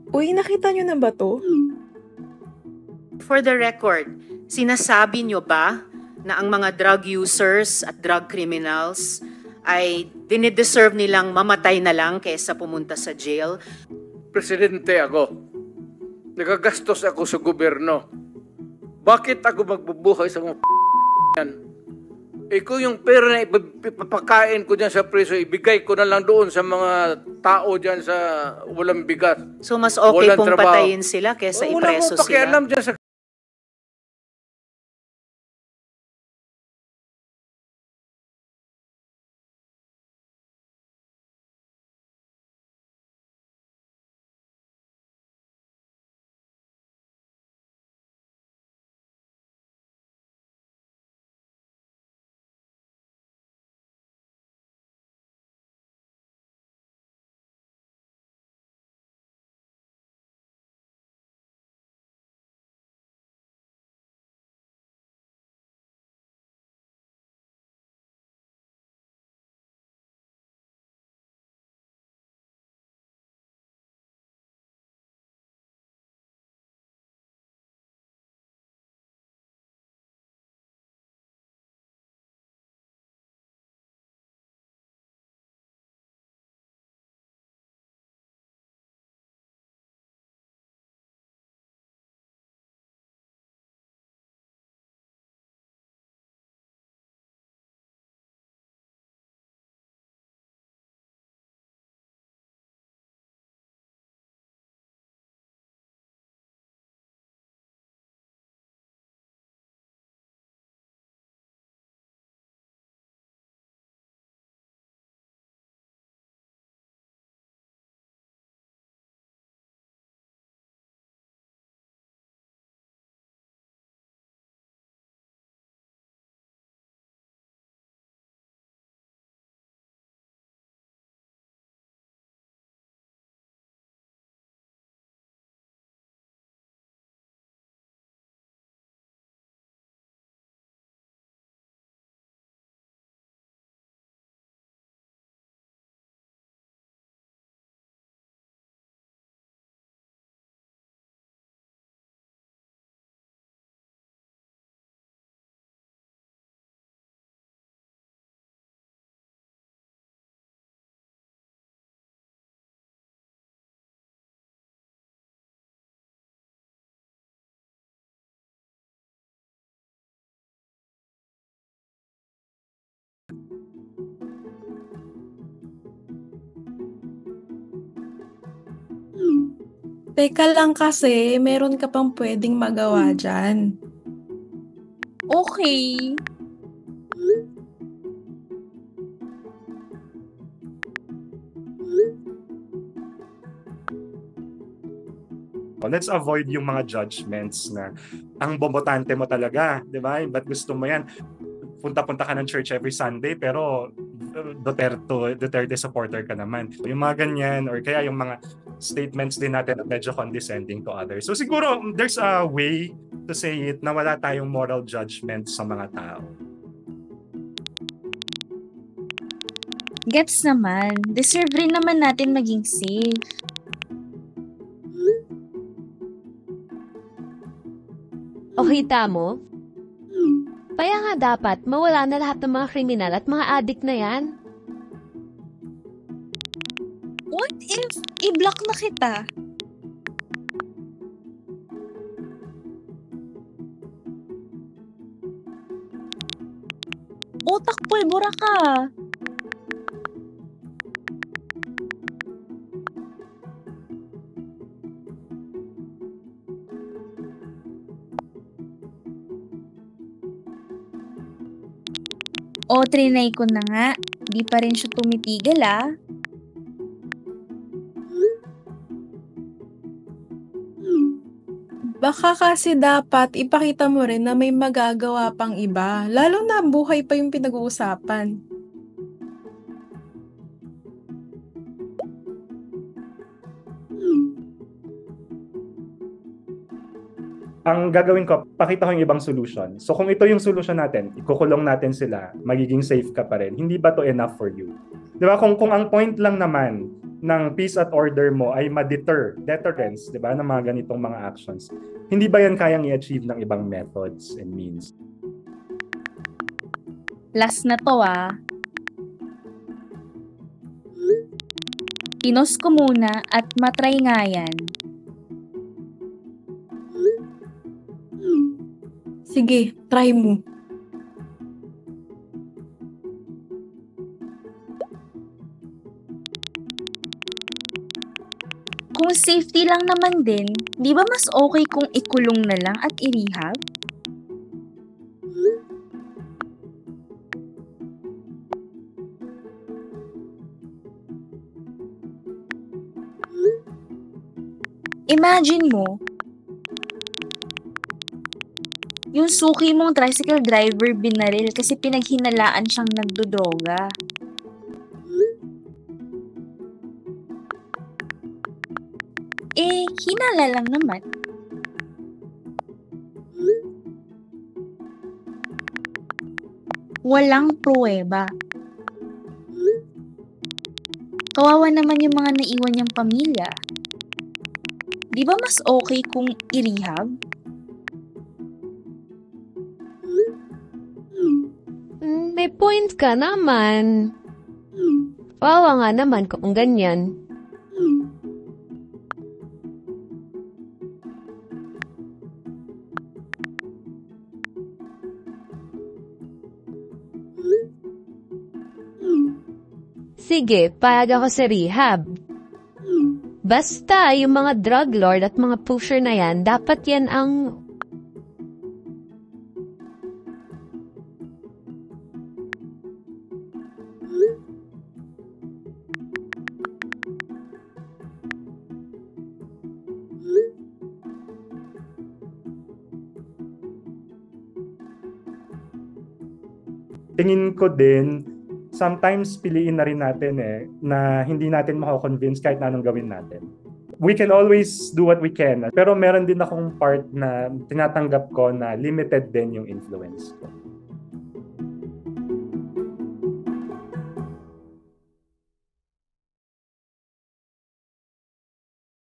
Uy, nakita nyo na ba to? For the record, sinasabi nyo ba na ang mga drug users at drug criminals ay dinideserve nilang mamatay na lang kaysa pumunta sa jail? Presidente ako. Nagagastos ako sa gobyerno. Bakit ako magbubuhay sa mga yan? Kung yung pera na ipapakain ko dyan sa preso, ibigay ko na lang doon sa mga tao dyan sa walang bigas. So mas okay Walang pong trabaho. patayin sila kaysa ipreso Wala mong pakialam sila? dyan sa Teka lang kasi, meron ka pang pwedeng magawa dyan. Okay. Let's avoid yung mga judgments na ang bombotante mo talaga, di ba? Ba't gusto mo yan? Punta-punta ka ng church every Sunday pero Duterte supporter ka naman. Yung mga ganyan or kaya yung mga statements din natin na medyo condescending to others. So siguro there's a way to say it na wala tayong moral judgment sa mga tao. Gets naman. Deserve rin naman natin maging safe. Okay, tamo? Kaya nga dapat mawala na lahat ng mga kriminal at mga addict na yan. What if i-block na kita? Utak pulbura ka. O, trinay ko na nga. Di pa rin siya tumitigil, ah. Baka kasi dapat ipakita mo rin na may magagawa pang iba, lalo na buhay pa yung pinag-uusapan. Ang gagawin ko, pakita ko yung ibang solution. So kung ito yung solution natin, ikukulong natin sila, magiging safe ka pa rin. Hindi ba to enough for you? Di ba? Kung ang point lang naman ng peace at order mo ay deterrence, di ba, ng mga ganitong mga actions, hindi ba yan kayang i-achieve ng ibang methods and means? Last na to Pinos ko muna at matry nga yan. Sige, try mo. Kung safety lang naman din, di ba mas okay kung ikulong na lang at i-rehab? Imagine mo, yung suki mong tricycle driver binaril kasi pinaghinalaan siyang nagdodroga. Hinala lang naman. Walang pruweba. Kawawa naman yung mga naiwan niyang pamilya. Di ba mas okay kung i-rehab? May point ka naman. Wawa nga naman kung ganyan. Sige, payag ako sa rehab. Basta yung mga drug lord at mga pusher na yan, dapat yan ang... Tingin ko din, sometimes piliin na rin natin na hindi natin mako-convince kahit na anong gawin natin. We can always do what we can, pero meron din akong part na tinatanggap ko na limited din yung influence ko.